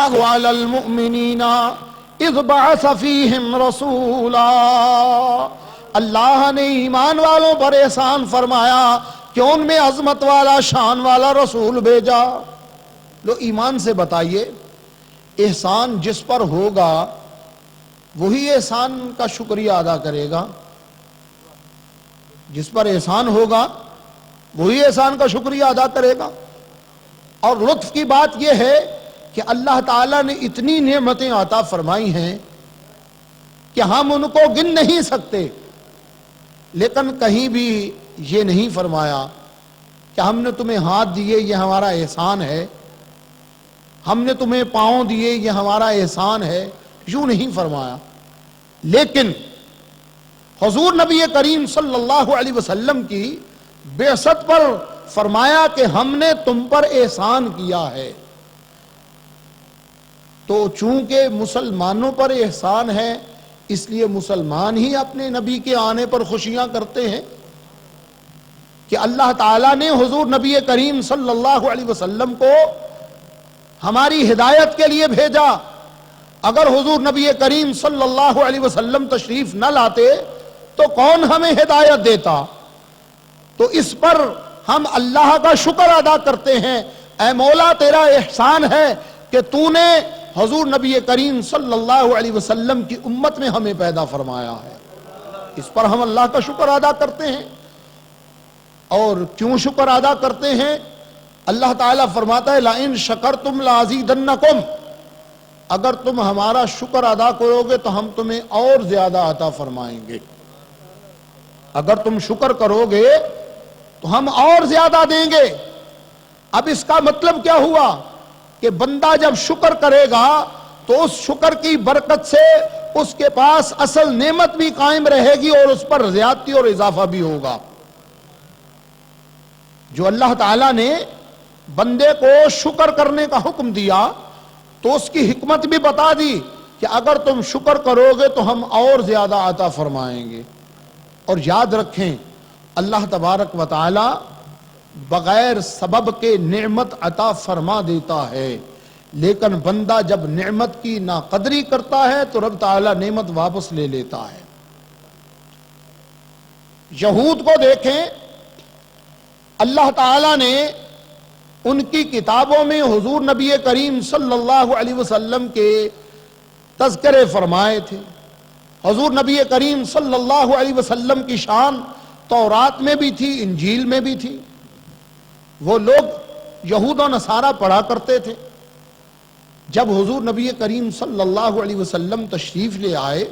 اللہ علی المؤمنین اذ بعث فیہم رسولا، اللہ نے ایمان والوں پر احسان فرمایا کہ ان میں عظمت والا شان والا رسول بھیجا۔ لو ایمان سے بتائیے، احسان جس پر ہوگا وہی احسان کا شکریہ ادا کرے گا، جس پر احسان ہوگا وہی احسان کا شکریہ ادا کرے گا۔ اور لطف کی بات یہ ہے کہ اللہ تعالیٰ نے اتنی نعمتیں عطا فرمائی ہیں کہ ہم ان کو گن نہیں سکتے، لیکن کہیں بھی یہ نہیں فرمایا کہ ہم نے تمہیں ہاتھ دیے یہ ہمارا احسان ہے، ہم نے تمہیں پاؤں دیے یہ ہمارا احسان ہے، یوں نہیں فرمایا۔ لیکن حضور نبی کریم صلی اللہ علیہ وسلم کی بعثت پر فرمایا کہ ہم نے تم پر احسان کیا ہے۔ تو چونکہ مسلمانوں پر احسان ہے اس لیے مسلمان ہی اپنے نبی کے آنے پر خوشیاں کرتے ہیں کہ اللہ تعالیٰ نے حضور نبی کریم صلی اللہ علیہ وسلم کو ہماری ہدایت کے لیے بھیجا۔ اگر حضور نبی کریم صلی اللہ علیہ وسلم تشریف نہ لاتے تو کون ہمیں ہدایت دیتا؟ تو اس پر ہم اللہ کا شکر ادا کرتے ہیں، اے مولا تیرا احسان ہے کہ تو نے حضور نبی کریم صلی اللہ علیہ وسلم کی امت میں ہمیں پیدا فرمایا ہے۔ اس پر ہم اللہ کا شکر ادا کرتے ہیں۔ اور کیوں شکر ادا کرتے ہیں؟ اللہ تعالیٰ فرماتا ہے لَإِن شَكَرْتُمْ لَأَزِيدَنَّكُمْ، اگر تم ہمارا شکر ادا کرو گے تو ہم تمہیں اور زیادہ عطا فرمائیں گے۔ اگر تم شکر کرو گے تو ہم اور زیادہ دیں گے۔ اب اس کا مطلب کیا ہوا کہ بندہ جب شکر کرے گا تو اس شکر کی برکت سے اس کے پاس اصل نعمت بھی قائم رہے گی اور اس پر زیادتی اور اضافہ بھی ہوگا۔ جو اللہ تعالیٰ نے بندے کو شکر کرنے کا حکم دیا تو اس کی حکمت بھی بتا دی کہ اگر تم شکر کرو گے تو ہم اور زیادہ عطا فرمائیں گے۔ اور یاد رکھیں اللہ تبارک و تعالی بغیر سبب کے نعمت عطا فرما دیتا ہے، لیکن بندہ جب نعمت کی ناقدری کرتا ہے تو رب تعالی نعمت واپس لے لیتا ہے۔ یہود کو دیکھیں، اللہ تعالی نے ان کی کتابوں میں حضور نبی کریم صلی اللہ علیہ وسلم کے تذکرے فرمائے تھے۔ حضور نبی کریم صلی اللہ علیہ وسلم کی شان تورات میں بھی تھی، انجیل میں بھی تھی۔ وہ لوگ یہود و نصارہ پڑھا کرتے تھے۔ جب حضور نبی کریم صلی اللہ علیہ وسلم تشریف لے آئے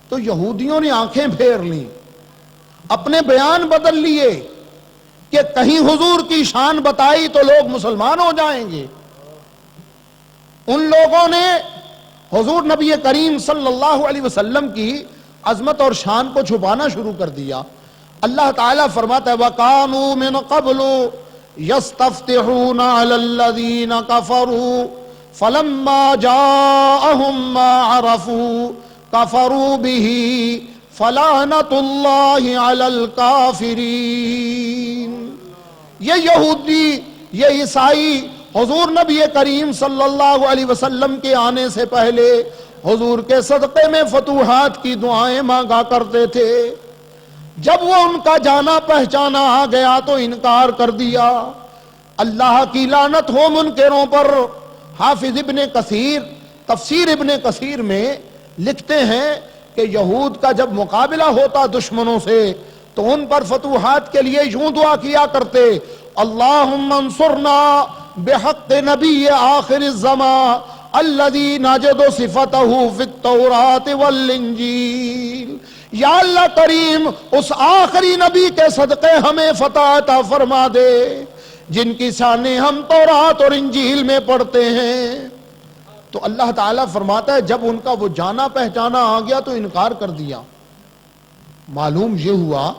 تو یہودیوں نے آنکھیں پھیر لیں، اپنے بیان بدل لیے کہ کہیں حضور کی شان بتائی تو لوگ مسلمان ہو جائیں گے۔ ان لوگوں نے حضور نبی کریم صلی اللہ علیہ وسلم کی عظمت اور شان کو چھپانا شروع کر دیا۔ اللہ تعالیٰ فرماتا ہے وَكَانُوا مِن قَبْلُ يَسْتَفْتِحُونَ عَلَى الَّذِينَ كَفَرُوا فَلَمَّا جَاءَهُم مَّا عَرَفُوا كَفَرُوا بِهِ فَلَعْنَةُ اللَّهِ عَلَى الْكَافِرِينَ۔ یہ یہودی، یہ عیسائی حضور نبی کریم صلی اللہ علیہ وسلم کے آنے سے پہلے حضور کے صدقے میں فتوحات کی دعائیں مانگا کرتے تھے۔ جب وہ ان کا جانا پہچانا آ گیا تو انکار کر دیا۔ اللہ کی لعنت ہو منکروں پر۔ حافظ ابن کثیر تفسیر ابن کثیر میں لکھتے ہیں کہ یہود کا جب مقابلہ ہوتا دشمنوں سے تو ان پر فتوحات کے لیے یوں دعا کیا کرتے اللہم انصرنا بحق نبی آخر الزمان الذی نجد صفتہ فی التوراۃ والانجیل۔ یا اللہ کریم اس آخری نبی کے صدقے ہمیں فتح عطا فرما دے جن کی شانیں ہم تورات اور انجیل میں پڑھتے ہیں۔ تو اللہ تعالیٰ فرماتا ہے جب ان کا وہ جانا پہچانا آ گیا تو انکار کر دیا۔ معلوم یہ ہوا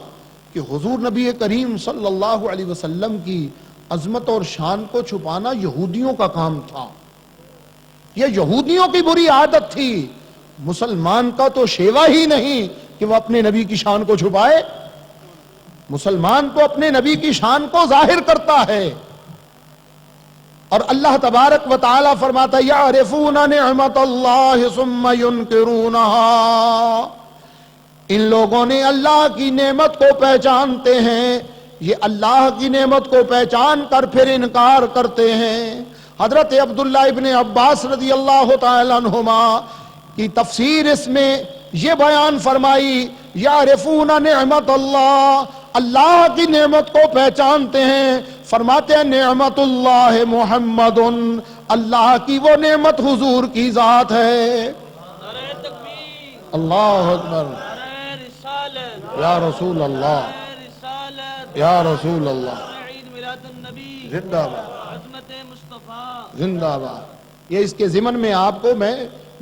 کہ حضور نبی کریم صلی اللہ علیہ وسلم کی عظمت اور شان کو چھپانا یہودیوں کا کام تھا۔ یہ یہودیوں کی بری عادت تھی۔ مسلمان کا تو شیوا ہی نہیں کہ وہ اپنے نبی کی شان کو چھپائے۔ مسلمان تو اپنے نبی کی شان کو ظاہر کرتا ہے۔ اور اللہ تبارک و تعالی فرماتا ہے یعرفون نعمت اللہ ثم ینکرونہا، ان لوگوں نے اللہ کی نعمت کو پہچانتے ہیں، یہ اللہ کی نعمت کو پہچان کر پھر انکار کرتے ہیں۔ حضرت عبداللہ ابن عباس رضی اللہ تعالیٰ عنہما کی تفسیر اس میں یہ بیان فرمائی یعرفون نعمت اللہ، اللہ کی نعمت کو پہچانتے ہیں، فرماتے ہیں نعمت اللہ محمد، اللہ کی وہ نعمت حضور کی ذات ہے۔ اللہ اکبر، یا رسول اللہ، یا رسول اللہ، زندہ باد، زندہ باد۔ یہ اس کے ضمن میں آپ کو میں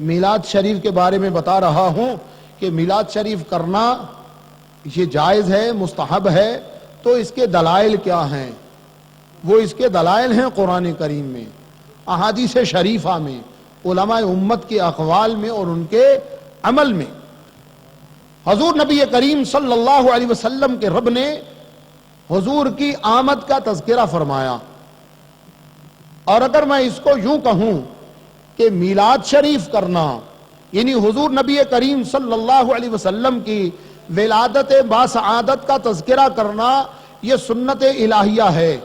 میلاد شریف کے بارے میں بتا رہا ہوں کہ میلاد شریف کرنا یہ جائز ہے، مستحب ہے، تو اس کے دلائل کیا ہیں؟ وہ اس کے دلائل ہیں قرآن کریم میں، احادیث شریفہ میں، علماء امت کے اقوال میں اور ان کے عمل میں۔ حضور نبی کریم صلی اللہ علیہ وسلم کے رب نے حضور کی آمد کا تذکرہ فرمایا، اور اگر میں اس کو یوں کہوں کہ میلاد شریف کرنا یعنی حضور نبی کریم صلی اللہ علیہ وسلم کی ولادت باسعادت کا تذکرہ کرنا، یہ سنت الہیہ ہے،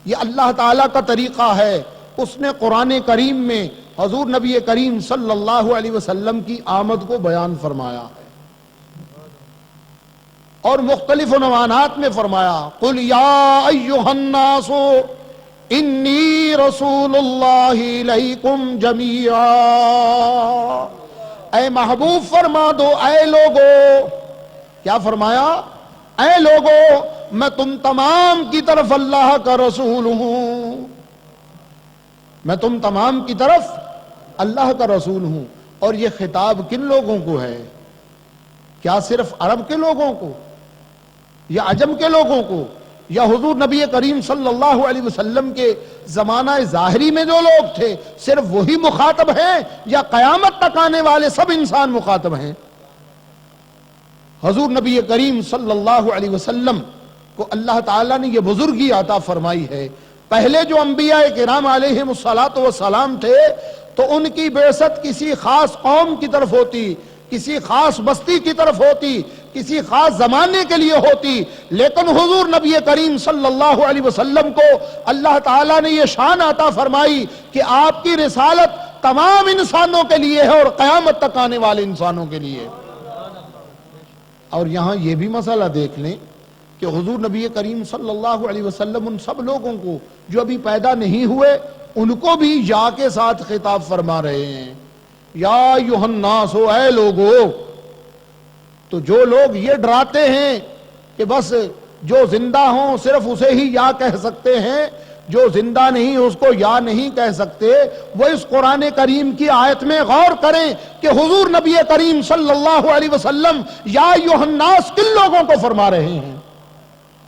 یہ اللہ تعالیٰ کا طریقہ ہے، اس نے قرآن کریم میں حضور نبی کریم صلی اللہ علیہ وسلم کی آمد کو بیان فرمایا ہے، اور مختلف عنوانات میں فرمایا قل یا ایھا الناس انی رسول اللہ الیکم جمیعا، اے محبوب فرما دو اے لوگو، کیا فرمایا؟ اے لوگو میں تم تمام کی طرف اللہ کا رسول ہوں، میں تم تمام کی طرف اللہ کا رسول ہوں۔ اور یہ خطاب کن لوگوں کو ہے؟ کیا صرف عرب کے لوگوں کو یا عجم کے لوگوں کو، یا حضور نبی کریم صلی اللہ علیہ وسلم کے زمانہ ظاہری میں جو لوگ تھے صرف وہی مخاطب ہیں، یا قیامت تک آنے والے سب انسان مخاطب ہیں؟ حضور نبی کریم صلی اللہ علیہ وسلم کو اللہ تعالیٰ نے یہ بزرگی عطا فرمائی ہے۔ پہلے جو انبیاء کرام علیہم السلام تھے تو ان کی بعثت کسی خاص قوم کی طرف ہوتی، کسی خاص بستی کی طرف ہوتی، کسی خاص زمانے کے لیے ہوتی، لیکن حضور نبی کریم صلی اللہ علیہ وسلم کو اللہ تعالیٰ نے یہ شان عطا فرمائی کہ آپ کی رسالت تمام انسانوں کے لیے ہے اور قیامت تک آنے والے انسانوں کے لیے۔ اور یہاں یہ بھی مسئلہ دیکھ لیں کہ حضور نبی کریم صلی اللہ علیہ وسلم ان سب لوگوں کو جو ابھی پیدا نہیں ہوئے ان کو بھی یا کے ساتھ خطاب فرما رہے ہیں، یا ایھا الناس، اے لوگو۔ تو جو لوگ یہ ڈراتے ہیں کہ بس جو زندہ ہوں صرف اسے ہی یا کہہ سکتے ہیں، جو زندہ نہیں اس کو یا نہیں کہہ سکتے، وہ اس قرآن کریم کی آیت میں غور کریں کہ حضور نبی کریم صلی اللہ علیہ وسلم یا ایھا الناس کن لوگوں کو فرما رہے ہیں؟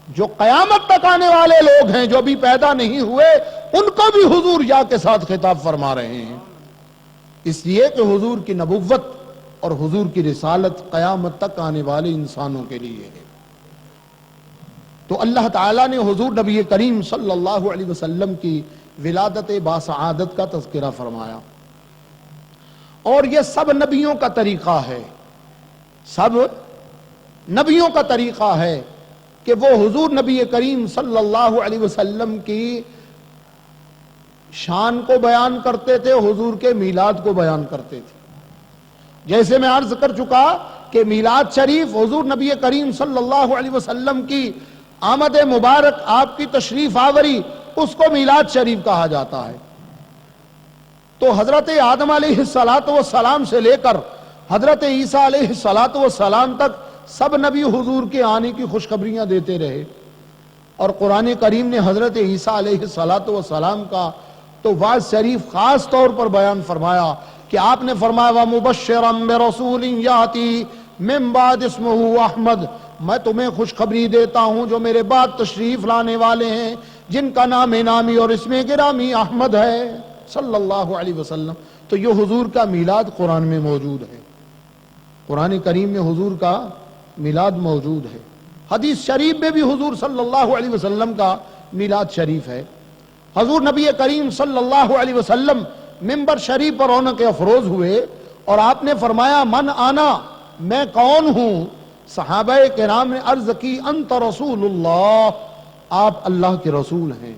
جو قیامت تک آنے والے لوگ ہیں، جو ابھی پیدا نہیں ہوئے، ان کو بھی حضور یا کے ساتھ خطاب فرما رہے ہیں، اس لیے کہ حضور کی نبوت اور حضور کی رسالت قیامت تک آنے والے انسانوں کے لیے ہے۔ تو اللہ تعالیٰ نے حضور نبی کریم صلی اللہ علیہ وسلم کی ولادت باسعادت کا تذکرہ فرمایا، اور یہ سب نبیوں کا طریقہ ہے، سب نبیوں کا طریقہ ہے کہ وہ حضور نبی کریم صلی اللہ علیہ وسلم کی شان کو بیان کرتے تھے، حضور کے میلاد کو بیان کرتے تھے۔ جیسے میں عرض کر چکا کہ میلاد شریف حضور نبی کریم صلی اللہ علیہ وسلم کی آمد مبارک، آپ کی تشریف آوری، اس کو میلاد شریف کہا جاتا ہے۔ تو حضرت آدم علیہ السلام سے لے کر حضرت عیسیٰ علیہ السلام تک سب نبی حضور کے آنے کی خوشخبریاں دیتے رہے، اور قرآن کریم نے حضرت عیسیٰ علیہ السلام کا تو وعظ شریف خاص طور پر بیان فرمایا کہ آپ نے فرمایا وَمُبَشِّرًا بِرَسُولٍ يَأْتِي مِن بَعْدِ اسْمُهُ أَحْمَدُ، میں تمہیں خوشخبری دیتا ہوں جو میرے بعد تشریف لانے والے ہیں، جن کا نام نامی اور اسم گرامی احمد ہے صلی اللہ علیہ وسلم۔ تو یہ حضور کا میلاد قرآن میں موجود ہے، قرآن کریم میں حضور کا میلاد موجود ہے، حدیث شریف میں بھی حضور صلی اللہ علیہ وسلم کا میلاد شریف ہے۔ حضور نبی کریم صلی اللہ علیہ وسلم منبر شریف پر رونق افروز ہوئے اور آپ نے فرمایا من آنا، میں کون ہوں؟ صحابہ کرام نے عرض کی انت رسول اللہ، آپ اللہ کے رسول ہیں۔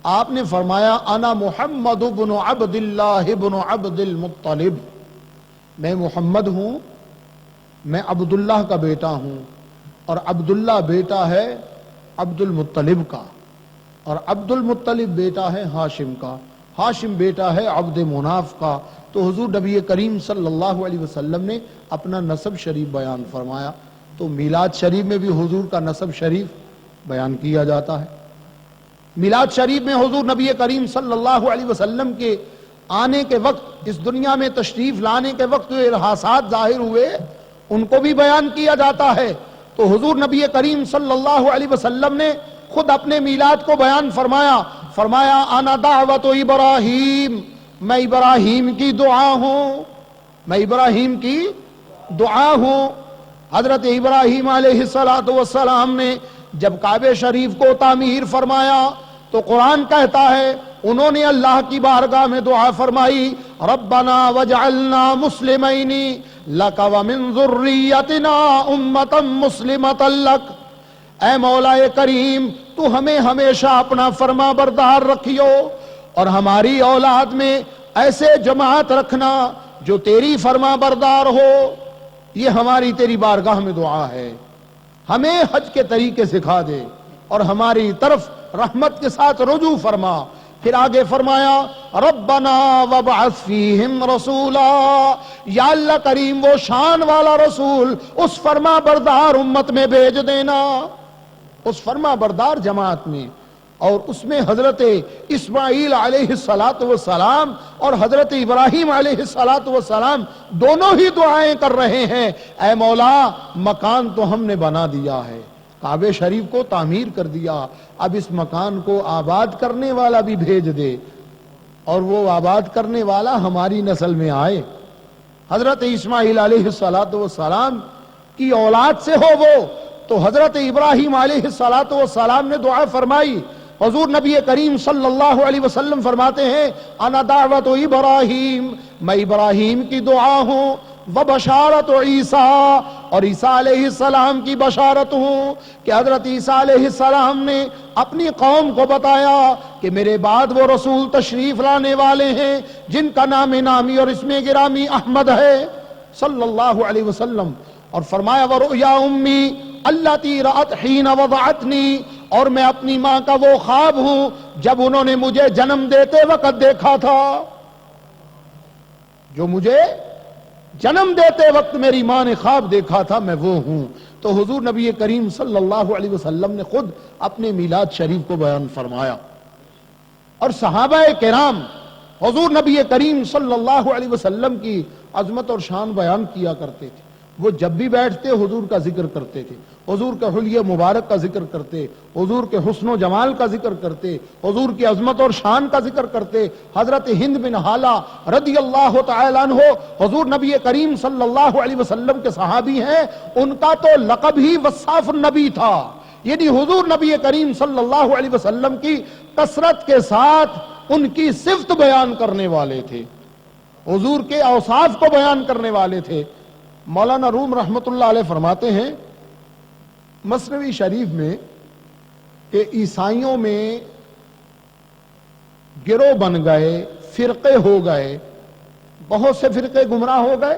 آپ نے فرمایا انا محمد بن عبد اللہ بن عبد المطلب، میں محمد ہوں، میں عبداللہ کا بیٹا ہوں، اور عبداللہ بیٹا ہے عبد المطلب کا، اور عبد المطلب بیٹا ہے ہاشم کا، ہاشم بیٹا ہے عبد مناف کا۔ تو حضور نبی کریم صلی اللہ علیہ وسلم نے اپنا نسب شریف بیان فرمایا۔ تو میلاد شریف میں بھی حضور کا نسب شریف بیان کیا جاتا ہے۔ میلاد شریف میں حضور نبی کریم صلی اللہ علیہ وسلم کے آنے کے وقت، اس دنیا میں تشریف لانے کے وقت جو ارحاسات ظاہر ہوئے ان کو بھی بیان کیا جاتا ہے۔ تو حضور نبی کریم صلی اللہ علیہ وسلم نے خود اپنے میلاد کو بیان فرمایا انا دعوت ابراہیم، میں ابراہیم کی دعا ہوں، میں ابراہیم کی دعا ہوں۔ حضرت ابراہیم علیہ السلام نے جب کعبہ شریف کو تعمیر فرمایا تو قرآن کہتا ہے انہوں نے اللہ کی بارگاہ میں دعا فرمائی ربنا وجعلنا مسلمین لک ومن ذریتنا امتا مسلمتا لک، اے مولا کریم تو ہمیں ہمیشہ اپنا فرما بردار رکھیو اور ہماری اولاد میں ایسے جماعت رکھنا جو تیری فرما بردار ہو۔ یہ ہماری تیری بارگاہ میں دعا ہے، ہمیں حج کے طریقے سکھا دے اور ہماری طرف رحمت کے ساتھ رجوع فرما۔ پھر آگے فرمایا ربنا وابعث فیہم رسولا، یا اللہ کریم وہ شان والا رسول اس فرما بردار امت میں بھیج دینا، اس فرما بردار جماعت میں۔ اور اس میں حضرت اسماعیل علیہ السلام اور حضرت ابراہیم علیہ السلام دونوں ہی دعائیں کر رہے ہیں اے مولا مکان تو ہم نے بنا دیا ہے، کعبہ شریف کو تعمیر کر دیا، اب اس مکان کو آباد کرنے والا بھی بھیج دے اور وہ آباد کرنے والا ہماری نسل میں آئے۔ حضرت اسماعیل علیہ السلام کی اولاد سے ہو وہ، تو حضرت ابراہیم علیہ السلام نے دعا فرمائی۔ حضور نبی کریم صلی اللہ علیہ وسلم فرماتے ہیں انا دعوت ابراہیم، میں ابراہیم کی دعا ہوں، وبشارت عیسیٰ، اور عیسیٰ علیہ السلام کی بشارت ہوں کہ حضرت عیسیٰ علیہ السلام نے اپنی قوم کو بتایا کہ میرے بعد وہ رسول تشریف لانے والے ہیں جن کا نام نامی اور اسم گرامی احمد ہے صلی اللہ علیہ وسلم۔ اور فرمایا ورؤیا امی التی رأت حین وضعتنی، اور میں اپنی ماں کا وہ خواب ہوں جب انہوں نے مجھے جنم دیتے وقت دیکھا تھا، جو مجھے جنم دیتے وقت میری ماں نے خواب دیکھا تھا میں وہ ہوں۔ تو حضور نبی کریم صلی اللہ علیہ وسلم نے خود اپنے میلاد شریف کو بیان فرمایا، اور صحابہ کرام حضور نبی کریم صلی اللہ علیہ وسلم کی عظمت اور شان بیان کیا کرتے تھے۔ وہ جب بھی بیٹھتے حضور کا ذکر کرتے تھے، حضور کے حلیہ مبارک کا ذکر کرتے، حضور کے حسن و جمال کا ذکر کرتے، حضور کی عظمت اور شان کا ذکر کرتے۔ حضرت ہند بن حالہ رضی اللہ تعالیٰ عنہ حضور نبی کریم صلی اللہ علیہ وسلم کے صحابی ہیں، ان کا تو لقب ہی وصاف النبی تھا، یعنی حضور نبی کریم صلی اللہ علیہ وسلم کی کثرت کے ساتھ ان کی صفت بیان کرنے والے تھے، حضور کے اوصاف کو بیان کرنے والے تھے۔ مولانا روم رحمت اللہ علیہ فرماتے ہیں مثنوی شریف میں کہ عیسائیوں میں گروہ بن گئے، فرقے ہو گئے، بہت سے فرقے گمراہ ہو گئے۔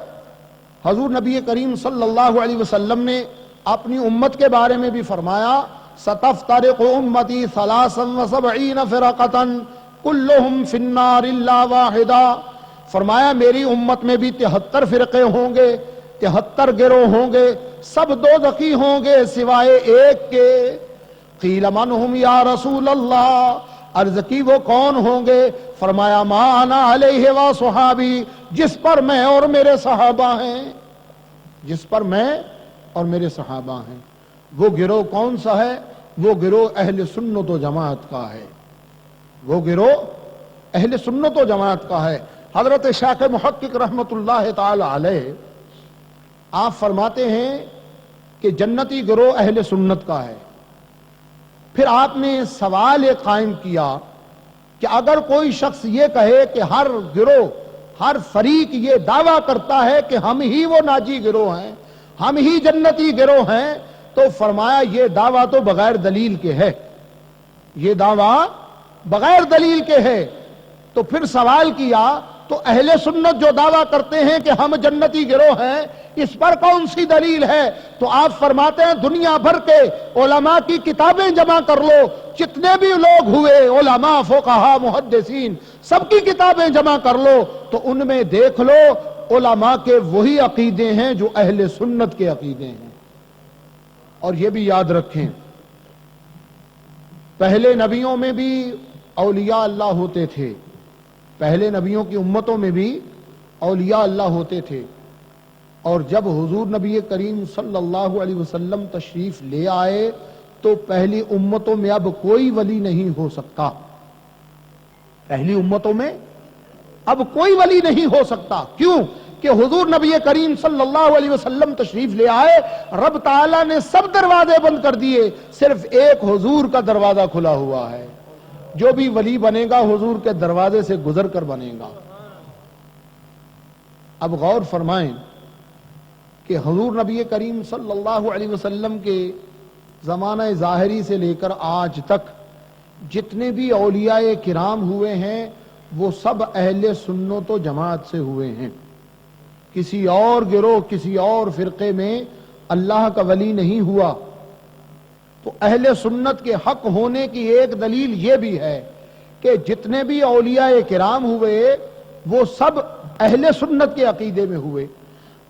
حضور نبی کریم صلی اللہ علیہ وسلم نے اپنی امت کے بارے میں بھی فرمایا ستفترق امتی 73 فرقۃ کلہم فی النار الا واحدہ، فرمایا میری امت میں بھی 73 فرقے ہوں گے، 73 گروہ ہوں گے، سب دوزخی ہوں گے سوائے ایک کے۔ قیل من ہم یا رسول اللہ، عرض کی وہ کون ہوں گے؟ فرمایا ما انا علیہ و صحابی، جس پر میں اور میرے صحابہ ہیں، جس پر میں اور میرے صحابہ ہیں۔ وہ گروہ کون سا ہے؟ وہ گروہ اہل سنت و جماعت کا ہے، وہ گروہ اہل سنت و جماعت کا ہے۔ حضرت شیخ محقق رحمت اللہ تعالی علیہ آپ فرماتے ہیں کہ جنتی گروہ اہل سنت کا ہے۔ پھر آپ نے سوال قائم کیا کہ اگر کوئی شخص یہ کہے کہ ہر گروہ ہر فریق یہ دعویٰ کرتا ہے کہ ہم ہی وہ ناجی گروہ ہیں، ہم ہی جنتی گروہ ہیں، تو فرمایا یہ دعویٰ تو بغیر دلیل کے ہے، یہ دعویٰ بغیر دلیل کے ہے۔ تو پھر سوال کیا تو اہل سنت جو دعویٰ کرتے ہیں کہ ہم جنتی گروہ ہیں، اس پر کون سی دلیل ہے؟ تو آپ فرماتے ہیں دنیا بھر کے علماء کی کتابیں جمع کر لو، جتنے بھی لوگ ہوئے علماء، فقہاء، محدثین، سب کی کتابیں جمع کر لو تو ان میں دیکھ لو علماء کے وہی عقیدے ہیں جو اہل سنت کے عقیدے ہیں۔ اور یہ بھی یاد رکھیں، پہلے نبیوں میں بھی اولیاء اللہ ہوتے تھے، پہلے نبیوں کی امتوں میں بھی اولیاء اللہ ہوتے تھے، اور جب حضور نبی کریم صلی اللہ علیہ وسلم تشریف لے آئے تو پہلی امتوں میں اب کوئی ولی نہیں ہو سکتا، پہلی امتوں میں اب کوئی ولی نہیں ہو سکتا۔ کیوں؟ کہ حضور نبی کریم صلی اللہ علیہ وسلم تشریف لے آئے، رب تعالیٰ نے سب دروازے بند کر دیے، صرف ایک حضور کا دروازہ کھلا ہوا ہے۔ جو بھی ولی بنے گا حضور کے دروازے سے گزر کر بنے گا۔ اب غور فرمائیں کہ حضور نبی کریم صلی اللہ علیہ وسلم کے زمانہ ظاہری سے لے کر آج تک جتنے بھی اولیاء کرام ہوئے ہیں وہ سب اہل سنت و جماعت سے ہوئے ہیں۔ کسی اور گروہ، کسی اور فرقے میں اللہ کا ولی نہیں ہوا۔ تو اہل سنت کے حق ہونے کی ایک دلیل یہ بھی ہے کہ جتنے بھی اولیاء کرام ہوئے وہ سب اہل سنت کے عقیدے میں ہوئے۔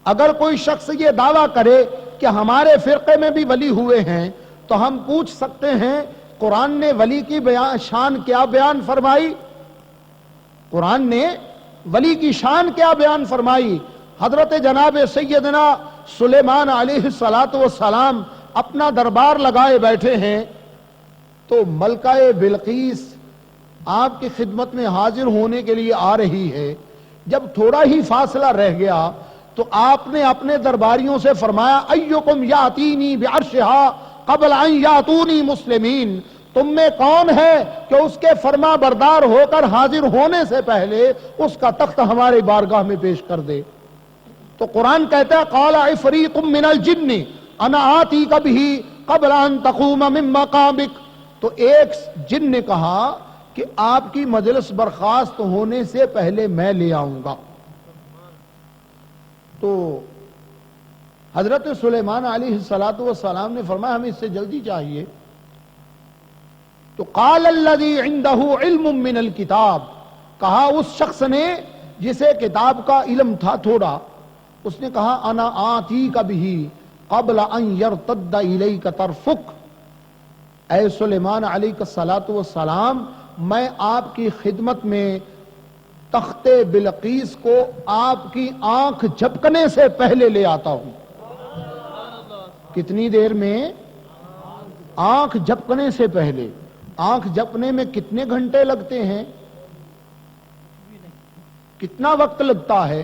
اگر کوئی شخص یہ دعویٰ کرے کہ ہمارے فرقے میں بھی ولی ہوئے ہیں تو ہم پوچھ سکتے ہیں قرآن نے ولی کی شان کیا بیان فرمائی؟ قرآن نے ولی کی شان کیا بیان فرمائی؟ حضرت جناب سیدنا سلیمان علیہ السلام اپنا دربار لگائے بیٹھے ہیں تو ملکہ بلقیس آپ کی خدمت میں حاضر ہونے کے لیے آ رہی ہے۔ جب تھوڑا ہی فاصلہ رہ گیا تو آپ نے اپنے درباریوں سے فرمایا ایکم یاتینی بعرشہا قبل ان یاتونی مسلمین، تم میں کون ہے کہ اس کے فرما بردار ہو کر حاضر ہونے سے پہلے اس کا تخت ہمارے بارگاہ میں پیش کر دے؟ تو قرآن کہتا ہے قال عفریت من الجن انا آتیک بہ قبل ان تقوم من مقامک، تو ایک جن نے کہا کہ آپ کی مجلس برخاست ہونے سے پہلے میں لے آؤں گا۔ تو حضرت سلیمان علیہ السلام نے فرمایا ہمیں اس سے جلدی چاہیے۔ تو قال الذی عندہ علم من الکتاب، کہا اس شخص نے جسے کتاب کا علم تھا تھوڑا، اس نے کہا انا آتیک بہ قبل ان یرتد الیک طرفک، اے سلیمان علیہ السلام میں آپ کی خدمت میں تخت بلقیس کو آپ کی آنکھ جھپکنے سے پہلے لے آتا ہوں۔ کتنی دیر میں؟ آنکھ جھپکنے سے پہلے۔ آنکھ جھپکنے میں کتنے گھنٹے لگتے ہیں؟ کتنا وقت لگتا ہے؟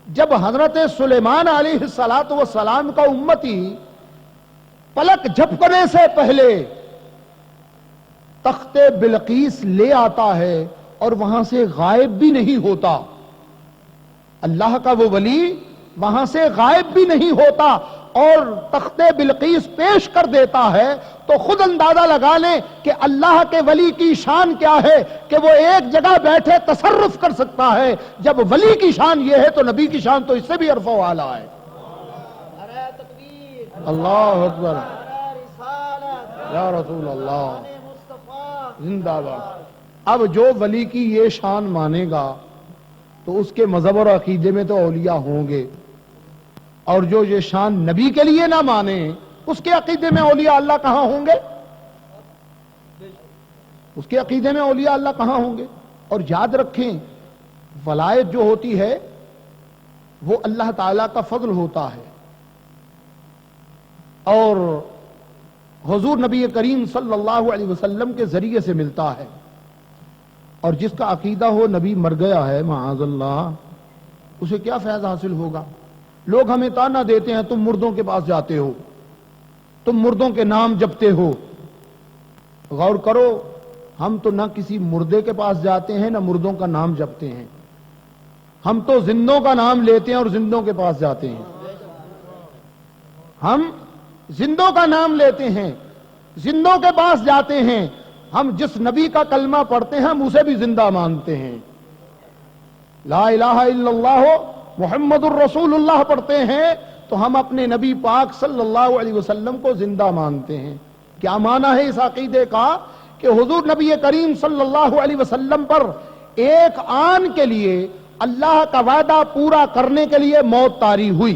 جب حضرت سلیمان علیہ السلام کا امتی پلک جھپکنے سے پہلے تخت بلقیس لے آتا ہے اور وہاں سے غائب بھی نہیں ہوتا، اللہ کا وہ ولی وہاں سے غائب بھی نہیں ہوتا اور تخت بلقیس پیش کر دیتا ہے، تو خود اندازہ لگا لیں کہ اللہ کے ولی کی شان کیا ہے کہ وہ ایک جگہ بیٹھے تصرف کر سکتا ہے۔ جب ولی کی شان یہ ہے تو نبی کی شان تو اس سے بھی عرفہ و اعلیٰ ہے۔ اللہ اکبر، یا رسول اللہ، زندہ باد۔ اب جو ولی کی یہ شان مانے گا تو اس کے مذہب اور عقیدے میں تو اولیاء ہوں گے، اور جو یہ شان نبی کے لیے نہ مانے اس کے عقیدے میں اولیاء اللہ کہاں ہوں گے؟ اس کے عقیدے میں اولیاء اللہ کہاں ہوں گے؟ اور یاد رکھیں ولایت جو ہوتی ہے وہ اللہ تعالیٰ کا فضل ہوتا ہے، اور حضور نبی کریم صلی اللہ علیہ وسلم کے ذریعے سے ملتا ہے۔ اور جس کا عقیدہ ہو نبی مر گیا ہے معاذ اللہ، اسے کیا فیض حاصل ہوگا؟ لوگ ہمیں تانا دیتے ہیں تم مردوں کے پاس جاتے ہو، تم مردوں کے نام جپتے ہو۔ غور کرو ہم تو نہ کسی مردے کے پاس جاتے ہیں نہ مردوں کا نام جپتے ہیں، ہم تو زندوں کا نام لیتے ہیں اور زندوں کے پاس جاتے ہیں. ہم زندوں کا نام لیتے ہیں، زندوں کے پاس جاتے ہیں. ہم جس نبی کا کلمہ پڑھتے ہیں ہم اسے بھی زندہ مانتے ہیں. لا الہ الا اللہ محمد الرسول اللہ پڑھتے ہیں تو ہم اپنے نبی پاک صلی اللہ علیہ وسلم کو زندہ مانتے ہیں. کیا معنی ہے اس عقیدے کا کہ حضور نبی کریم صلی اللہ علیہ وسلم پر ایک آن کے لیے اللہ کا وعدہ پورا کرنے کے لیے موت طاری ہوئی،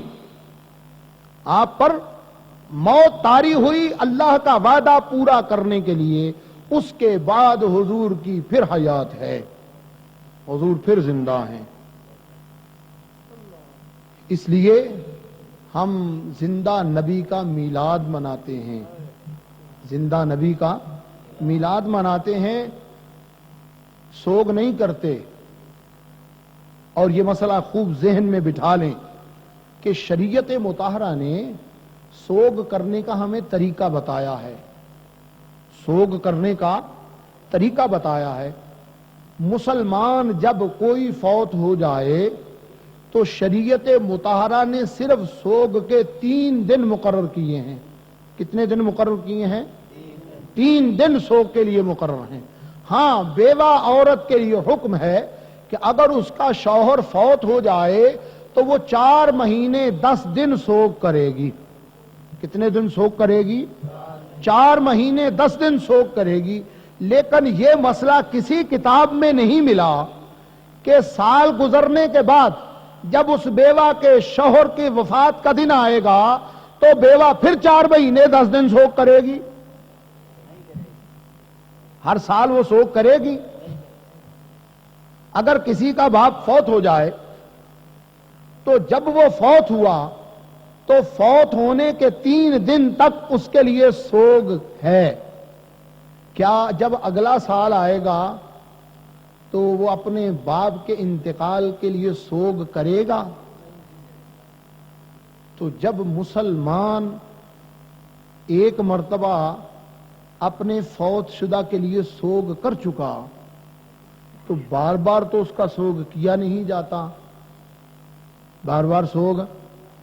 آپ پر موت طاری ہوئی اللہ کا وعدہ پورا کرنے کے لیے. اس کے بعد حضور کی پھر حیات ہے، حضور پھر زندہ ہیں. اس لیے ہم زندہ نبی کا میلاد مناتے ہیں، زندہ نبی کا میلاد مناتے ہیں، سوگ نہیں کرتے. اور یہ مسئلہ خوب ذہن میں بٹھا لیں کہ شریعت مطہرہ نے سوگ کرنے کا ہمیں طریقہ بتایا ہے، سوگ کرنے کا طریقہ بتایا ہے. مسلمان جب کوئی فوت ہو جائے تو شریعت مطہرہ نے صرف سوگ کے 3 دن مقرر کیے ہیں. کتنے دن مقرر کیے ہیں؟ 3 دن سوگ کے لیے مقرر ہیں. ہاں، بیوہ عورت کے لیے حکم ہے کہ اگر اس کا شوہر فوت ہو جائے تو وہ 4 مہینے 10 دن سوگ کرے گی. کتنے دن سوگ کرے گی؟ 4 مہینے 10 دن سوگ کرے گی. لیکن یہ مسئلہ کسی کتاب میں نہیں ملا کہ سال گزرنے کے بعد جب اس بیوہ کے شوہر کی وفات کا دن آئے گا تو بیوہ پھر 4 مہینے 10 دن سوگ کرے گی. ہر سال وہ سوگ کرے گی. اگر کسی کا باپ فوت ہو جائے تو جب وہ فوت ہوا تو فوت ہونے کے 3 دن تک اس کے لیے سوگ ہے. کیا جب اگلا سال آئے گا تو وہ اپنے باپ کے انتقال کے لیے سوگ کرے گا؟ تو جب مسلمان ایک مرتبہ اپنے فوت شدہ کے لیے سوگ کر چکا تو بار بار تو اس کا سوگ کیا نہیں جاتا، بار بار سوگ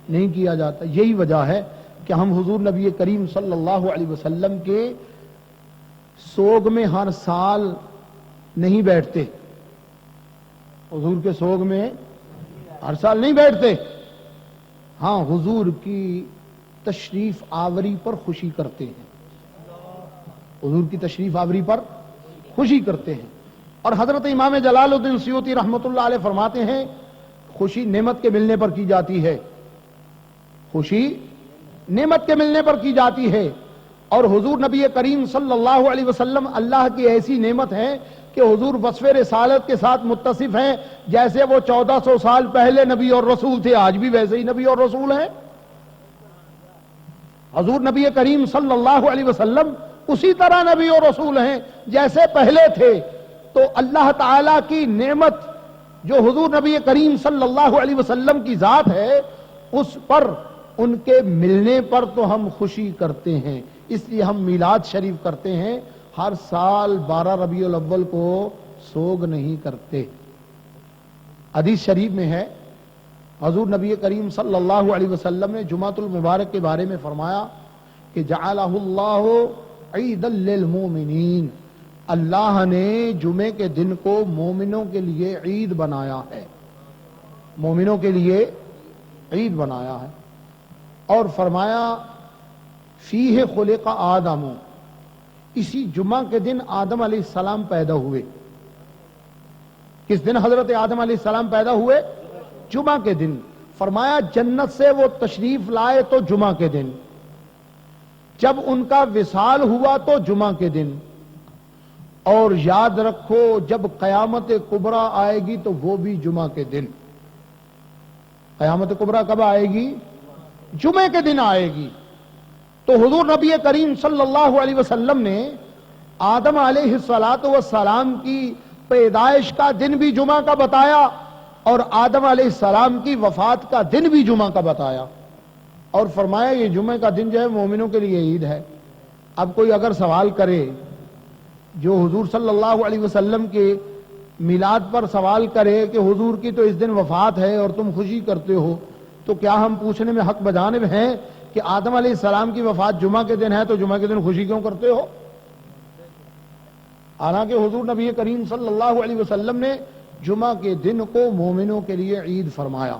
نہیں کیا جاتا. یہی وجہ ہے کہ ہم حضور نبی کریم صلی اللہ علیہ وسلم کے سوگ میں ہر سال نہیں بیٹھتے. حضور کے سوگ میں ہر سال نہیں بیٹھتے. ہاں، حضور کی تشریف آوری پر خوشی کرتے ہیں، حضور کی تشریف آوری پر خوشی کرتے ہیں. اور حضرت امام جلال الدین سیوطی رحمت اللہ علیہ فرماتے ہیں خوشی نعمت کے ملنے پر کی جاتی ہے، خوشی نعمت کے ملنے پر کی جاتی ہے. اور حضور نبی کریم صلی اللہ علیہ وسلم اللہ کی ایسی نعمت ہے کہ حضور وصف رسالت کے ساتھ متصف ہیں. جیسے وہ 1400 سال پہلے نبی اور رسول تھے، آج بھی ویسے ہی نبی اور رسول ہیں. حضور نبی کریم صلی اللہ علیہ وسلم اسی طرح نبی اور رسول ہیں جیسے پہلے تھے. تو اللہ تعالی کی نعمت جو حضور نبی کریم صلی اللہ علیہ وسلم کی ذات ہے اس پر، ان کے ملنے پر تو ہم خوشی کرتے ہیں. اس لیے ہم میلاد شریف کرتے ہیں. ہر سال 12 ربیع الاول کو سوگ نہیں کرتے. حدیث شریف میں ہے حضور نبی کریم صلی اللہ علیہ وسلم نے جمعۃ المبارک کے بارے میں فرمایا کہ جعلہ اللہ عیدا للمومنین، اللہ نے جمعے کے دن کو مومنوں کے لیے عید بنایا ہے، مومنوں کے لیے عید بنایا ہے. اور فرمایا فیہ خلق آدم، اسی جمعہ کے دن آدم علیہ السلام پیدا ہوئے. کس دن حضرت آدم علیہ السلام پیدا ہوئے؟ جمعہ کے دن. فرمایا جنت سے وہ تشریف لائے تو جمعہ کے دن، جب ان کا وصال ہوا تو جمعہ کے دن. اور یاد رکھو جب قیامت کبریٰ آئے گی تو وہ بھی جمعہ کے دن. قیامت کبریٰ کب آئے گی؟ جمعے کے دن آئے گی. تو حضور نبی کریم صلی اللہ علیہ وسلم نے آدم علیہ السلام کی پیدائش کا دن بھی جمعہ کا بتایا اور آدم علیہ السلام کی وفات کا دن بھی جمعہ کا بتایا. اور فرمایا یہ جمعے کا دن جو ہے مومنوں کے لیے عید ہے. اب کوئی اگر سوال کرے جو حضور صلی اللہ علیہ وسلم کے میلاد پر سوال کرے کہ حضور کی تو اس دن وفات ہے اور تم خوشی کرتے ہو، تو کیا ہم پوچھنے میں حق بجانب ہیں کہ آدم علیہ السلام کی وفات جمعہ کے دن ہے تو جمعہ کے دن خوشی کیوں کرتے ہو؟ حالانکہ حضور نبی کریم صلی اللہ علیہ وسلم نے جمعہ کے دن کو مومنوں کے لیے عید فرمایا۔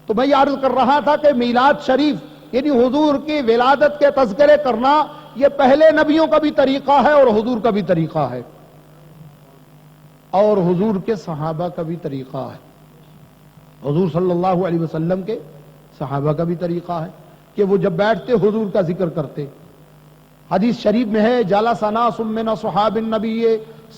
تو میں یہ عرض کر رہا تھا کہ میلاد شریف یعنی حضور کی ولادت کے تذکرے کرنا یہ پہلے نبیوں کا بھی طریقہ ہے اور حضور کا بھی طریقہ ہے اور حضور کے صحابہ کا بھی طریقہ ہے، حضور صلی اللہ علیہ وسلم کے صحابہ کا بھی طریقہ ہے کہ وہ جب بیٹھتے حضور کا ذکر کرتے۔ حدیث شریف میں ہے جلس ناس من صحاب النبی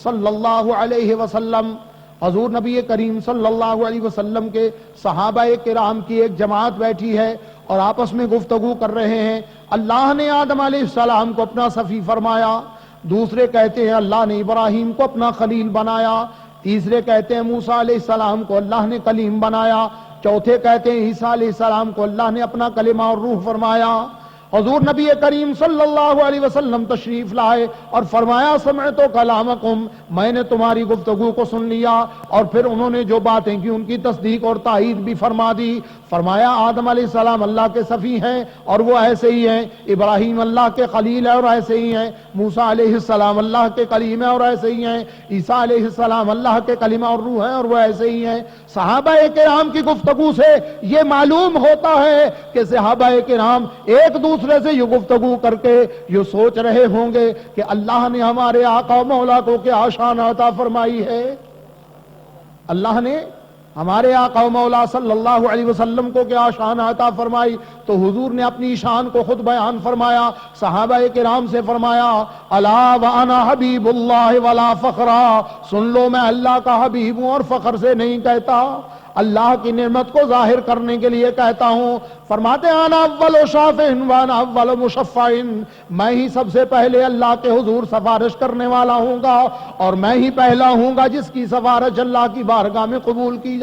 صلی اللہ علیہ وسلم، حضور نبی کریم صلی اللہ علیہ وسلم کے صحابہ کرام کی ایک جماعت بیٹھی ہے اور آپس میں گفتگو کر رہے ہیں۔ اللہ نے آدم علیہ السلام کو اپنا صفی فرمایا، دوسرے کہتے ہیں اللہ نے ابراہیم کو اپنا خلیل بنایا، تیسرے کہتے ہیں موسیٰ علیہ السلام کو اللہ نے کلیم بنایا، چوتھے کہتے ہیں عیسیٰ علیہ السلام کو اللہ نے اپنا کلمہ اور روح فرمایا۔ حضور نبی کریم صلی اللہ علیہ وسلم تشریف لائے اور فرمایا سمعت کلامکم، میں نے تمہاری گفتگو کو سن لیا، اور پھر انہوں نے جو باتیں کی ان کی تصدیق اور تائید بھی فرما دی۔ فرمایا آدم علیہ السلام اللہ کے صفی ہیں اور وہ ایسے ہی ہیں، ابراہیم اللہ کے خلیل ہے اور ایسے ہی ہیں، موسیٰ علیہ السلام اللہ کے کلیم ہے اور ایسے ہی ہیں، عیسیٰ علیہ السلام اللہ کے کلمہ اور روح ہیں اور وہ ایسے ہی ہیں۔ صحابہ کرام کی گفتگو سے یہ معلوم ہوتا ہے کہ صحابہ کرام ایک دوسرے سے یہ گفتگو کر کے یہ سوچ رہے ہوں گے کہ اللہ نے ہمارے آقا و مولا کو کیا شان عطا فرمائی ہے، اللہ نے ہمارے آقا و مولا صلی اللہ علیہ وسلم کو کیا شان عطا فرمائی۔ تو حضور نے اپنی شان کو خود بیان فرمایا، صحابہ کرام سے فرمایا الا وانا حبیب اللہ ولا فخرا، سن لو میں اللہ کا حبیب ہوں اور فخر سے نہیں کہتا، اللہ کی نعمت کو ظاہر کرنے کے لیے کہتا ہوں۔ فرماتے ہیں انا اول شافع وانا اول مشفع، میں ہی سب سے پہلے اللہ کے حضور سفارش کرنے والا ہوں گا اور میں ہی پہلا ہوں گا جس کی سفارش اللہ کی بارگاہ میں قبول کی